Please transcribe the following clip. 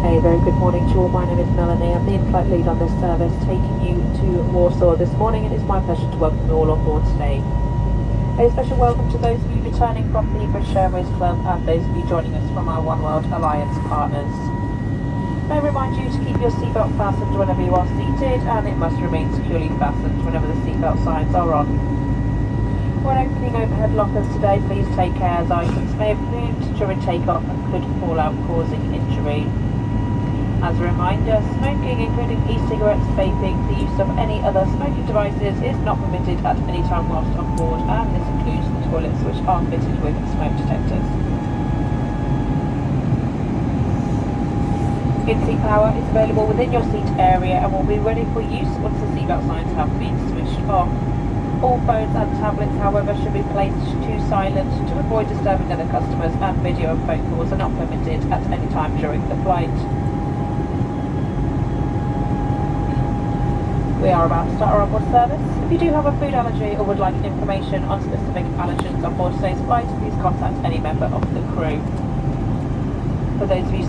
A very good morning to you all. My name is Melanie. I'm the in-flight lead on this service, taking you to Warsaw this morning. It is my pleasure to welcome you all on board today. A special welcome to those of you returning from the British Airways Club and those of you joining us from our One World Alliance partners. May I remind you to keep your seatbelt fastened whenever you are seated, and it must remain securely fastened whenever the seatbelt signs are on. When opening overhead lockers today, please take care as items may have moved during takeoff and could fall out, causing injury. As a reminder, smoking, including e-cigarettes, vaping, the use of any other smoking devices is not permitted at any time whilst on board, and this includes toilets which are fitted with smoke detectors. In-seat power is available within your seat area and will be ready for use once the seatbelt signs have been switched off. All phones and tablets, however, should be placed to silent to avoid disturbing other customers, and video and phone calls are not permitted at any time during the flight. We are about to start our onboard service. If you do have a food allergy or would like information on specific allergens on board today's flight, please contact any member of the crew. For those of you